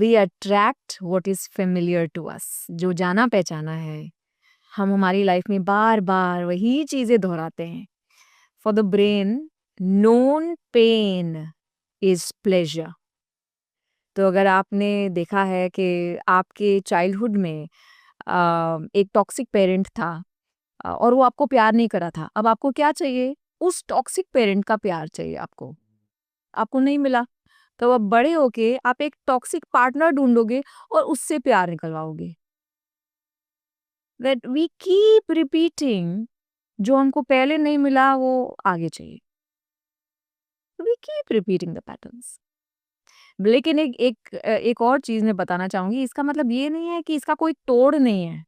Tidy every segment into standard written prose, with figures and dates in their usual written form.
We attract what is familiar to us. जो जाना पहचाना है, हम हमारी लाइफ में बार बार वही चीजें दोहराते हैं। For the brain, known pain is pleasure. तो अगर आपने देखा है कि आपके चाइल्डहुड में एक टॉक्सिक पेरेंट था और वो आपको प्यार नहीं करा था, अब आपको क्या चाहिए? उस टॉक्सिक पेरेंट का प्यार चाहिए आपको। आपको नहीं मिला, तो अब बड़े होके आप एक टॉक्सिक पार्टनर ढूंढोगे और उससे प्यार निकलवाओगे। दैट वी कीप रिपीटिंग, जो हमको पहले नहीं मिला वो आगे चाहिए। We keep repeating the patterns. लेकिन एक और चीज मैं बताना चाहूंगी, इसका मतलब ये नहीं है कि इसका कोई तोड़ नहीं है।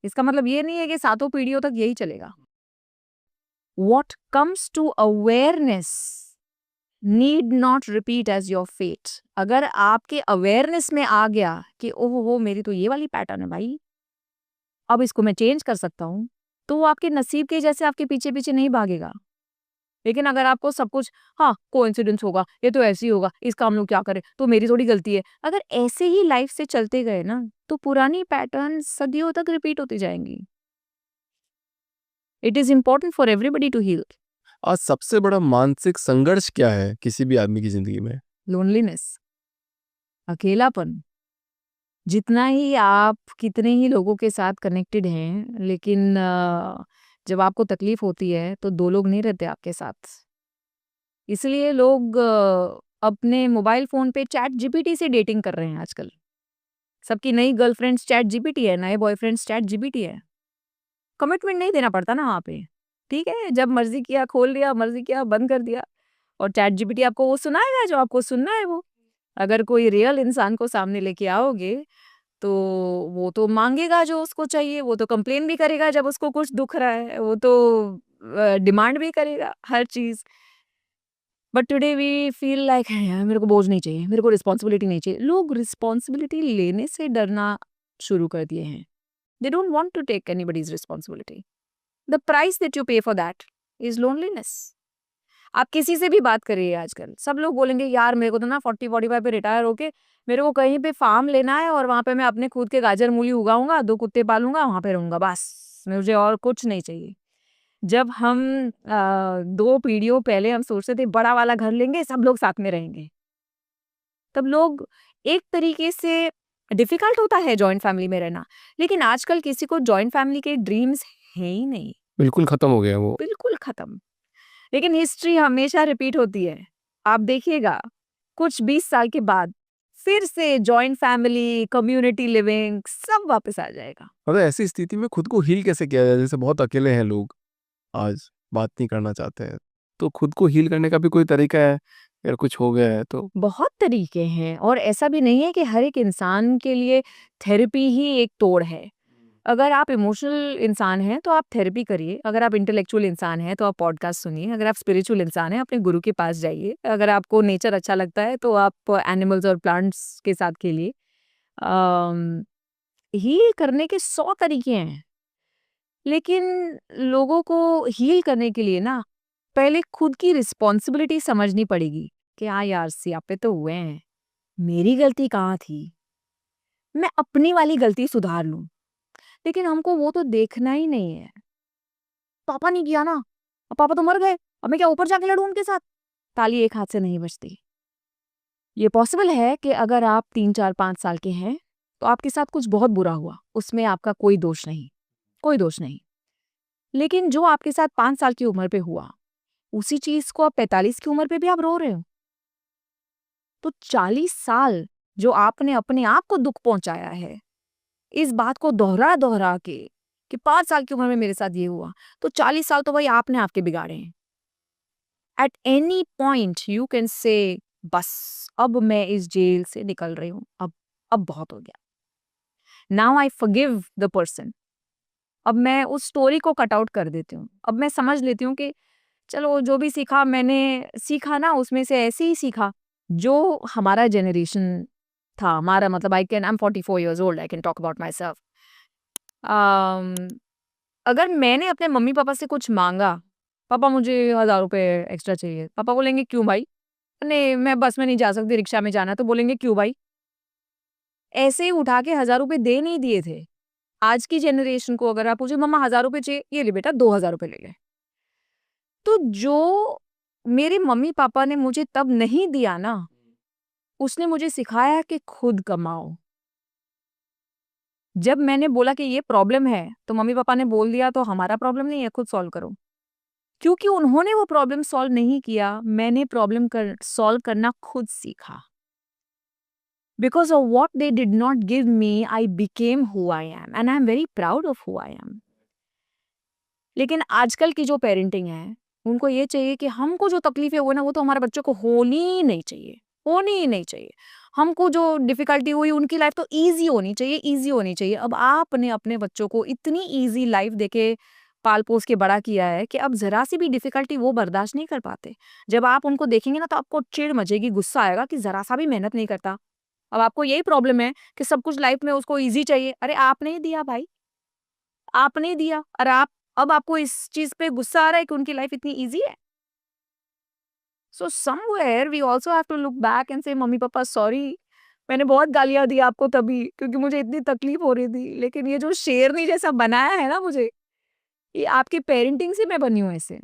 इसका मतलब ये नहीं है कि सातों पीढ़ियों तक यही चलेगा। What comes to awareness need not repeat as your fate. अगर आपके अवेयरनेस में आ गया कि ओहो हो, मेरी तो ये वाली पैटर्न है भाई, अब इसको मैं चेंज कर सकता हूँ, तो वो आपके नसीब के जैसे आपके पीछे पीछे नहीं भागेगा। लेकिन अगर आपको सब कुछ, हाँ कोइंसिडेंस होगा, ये तो ऐसे ही होगा, इसका हम लोग क्या करें, तो मेरी थोड़ी गलती है, अगर ऐसे ही लाइफ से चलते गए ना, तो पुरानी पैटर्न सदियों तक रिपीट होती जाएंगी। It is important for everybody to heal. आज सबसे बड़ा मानसिक संघर्ष क्या है किसी भी आदमी की जिंदगी में? लोनलीनेस, अकेलापन। जितना ही आप कितने ही लोगों के साथ कनेक्टेड हैं, लेकिन जब आपको तकलीफ होती है तो दो लोग नहीं रहते आपके साथ। इसलिए लोग अपने मोबाइल फोन पे चैट जीपीटी से डेटिंग कर रहे हैं आजकल। सबकी नई गर्लफ्रेंड्स चैट जीपीटी है, नए बॉयफ्रेंड्स चैट जीपीटी है। कमिटमेंट नहीं देना पड़ता ना वहाँ पे। ठीक है, जब मर्जी किया खोल लिया, मर्जी किया बंद कर दिया, और चैट जीपीटी आपको वो सुनाएगा जो आपको सुनना है। वो अगर कोई रियल इंसान को सामने लेके आओगे तो वो तो मांगेगा जो उसको चाहिए, वो तो कंप्लेन भी करेगा जब उसको कुछ दुख रहा है, वो तो डिमांड भी करेगा हर चीज। But today we feel like यार मेरे को बोझ नहीं चाहिए, मेरे को रिस्पॉन्सिबिलिटी नहीं चाहिए। लोग रिस्पॉन्सिबिलिटी लेने से डरना शुरू कर दिए हैं। They don't want to take anybody's responsibility. The price that you pay for that is loneliness. आप किसी से भी बात करिए, आजकल सब लोग बोलेंगे यार मेरे को तो ना 40-45 पे रिटायर होके मेरे को कहीं पे फार्म लेना है और वहां पे मैं अपने खुद के गाजर मूली उगाऊंगा, 2 कुत्ते पालूंगा, वहां पे रहूंगा, बस मुझे और कुछ नहीं चाहिए। जब हम 2 पीढ़ियों पहले हम सोचते थे बड़ा वाला घर लेंगे, सब लोग साथ में रहेंगे, तब लोग एक तरीके से डिफिकल्ट होता है जॉइंट फैमिली में रहना। लेकिन आजकल किसी को जॉइंट फैमिली के ड्रीम्स है ही नहीं, बिल्कुल खत्म हो गया वो। बिल्कुल खत्म। लेकिन हिस्ट्री हमेशा रिपीट होती है। आप देखिएगा कुछ 20 साल के बाद फिर से जॉइंट फैमिली, कम्युनिटी लिविंग सब वापस आ जाएगा। मतलब ऐसी स्थिति में खुद को हील कैसे किया जाए? जैसे बहुत अकेले हैं लोग, आज बात नहीं करना चाहते हैं, तो खुद को हील करने का भी कोई तरीका है? अगर कुछ हो गया है तो? बहुत तरीके हैं, और ऐसा भी नहीं है कि हर एक इंसान के लिए थेरेपी ही एक तोड़ है। अगर आप इमोशनल इंसान हैं तो आप थेरेपी करिए, अगर आप इंटेलेक्चुअल इंसान हैं तो आप पॉडकास्ट सुनिए, अगर आप स्पिरिचुअल इंसान हैं अपने गुरु के पास जाइए, अगर आपको नेचर अच्छा लगता है तो आप एनिमल्स और प्लांट्स के साथ खेलिए। हील करने के 100 तरीके हैं, लेकिन लोगों को हील करने के लिए ना पहले खुद की रिस्पॉन्सिबिलिटी समझनी पड़ेगी कि हाँ यार सियापे तो हुए हैं, मेरी गलती कहाँ थी, मैं अपनी वाली गलती सुधार लूं। लेकिन हमको वो तो देखना ही नहीं है। पापा नहीं किया ना, अब पापा तो मर गए, अब मैं क्या ऊपर जाके लड़ूं उनके साथ? ताली एक हाथ से नहीं बजती। ये पॉसिबल है कि अगर आप 3, 4, 5 साल के हैं तो आपके साथ कुछ बहुत बुरा हुआ, उसमें आपका कोई दोष नहीं, कोई दोष नहीं। लेकिन जो आपके साथ 5 साल की उम्र पे हुआ, उसी चीज को आप 45 की उम्र पे भी आप रो रहे हो, तो 40 साल जो आपने अपने आप को दुख पहुंचाया है, इस बात को दोहरा दोहरा के कि 5 साल की उम्र में मेरे साथ ये हुआ, तो 40 साल तो भाई आपने आपके बिगाड़े हैं। At any point you can say बस अब मैं इस जेल से निकल रही हूं, अब बहुत हो गया, now I forgive the person. अब मैं उस स्टोरी को कट आउट कर देती हूँ। अब मैं समझ लेती हूँ कि चलो जो भी सीखा मैंने सीखा ना, उसमें से ऐसे ही सीखा जो हमारा जनरेशन था। हमारा मतलब I am 44 years old, I can talk about my self. अगर मैंने अपने मम्मी पापा से कुछ मांगा, पापा मुझे 1000 रुपए एक्स्ट्रा चाहिए, पापा बोलेंगे क्यों भाई? नहीं मैं बस में नहीं जा सकती, रिक्शा में जाना है, तो बोलेंगे क्यों भाई? ऐसे ही उठा के 1000 रुपए दे नहीं दिए थे। आज की जनरेशन को अगर आप पूछे मम्मा 1000 रुपए चाहिए, ये ले बेटा 2000 रुपए ले ले। तो जो मेरे मम्मी-पापा ने मुझे तब नहीं दिया ना, उसने मुझे सिखाया कि खुद कमाओ। जब मैंने बोला कि ये प्रॉब्लम है, तो मम्मी-पापा ने बोल दिया तो हमारा प्रॉब्लम नहीं है, खुद सॉल्व करो। क्योंकि उन्होंने वो प्रॉब्लम सॉल्व नहीं किया, मैंने प्रॉब्लम सॉल्व करना खुद सीखा। Because of what they did not give me, I became who I am and I am very proud of who I am. लेकिन आजकल की जो पेरेंटिंग है, उनको ये चाहिए कि हमको जो तकलीफ़ें हुई ना, वो तो हमारे बच्चों को होनी ही नहीं चाहिए, होनी ही नहीं चाहिए। हमको जो डिफ़िकल्टी हुई, उनकी लाइफ़ तो ईज़ी होनी चाहिए, ईज़ी होनी चाहिए। अब आपने अपने बच्चों को इतनी ईज़ी लाइफ़ देके पाल-पोस के बड़ा किया है कि अब ज़रा-सी भी डिफ़िकल्टी वो बर्दाश्त नहीं कर पाते। जब आप उनको देखेंगे ना, तो आपको चिढ़ मचेगी, गुस्सा आएगा कि ज़रा-सा भी मेहनत नहीं करता। अब आपको यही प्रॉब्लम है कि सब कुछ लाइफ़ में उसको ईज़ी चाहिए। अरे आपने ही दिया भाई, आपने ही दिया और अब आपको इस चीज़ पे गुस्सा आ रहा है कि उनकी लाइफ़ इतनी ईज़ी है। So somewhere we also have to look back and say mummy papa sorry, मैंने बहुत गालियाँ दी आपको तभी क्योंकि मुझे इतनी तकलीफ हो रही थी। लेकिन ये जो शेरनी जैसा बनाया है ना मुझे, ये आपकी पेरेंटिंग से मैं बनी हूँ ऐसे।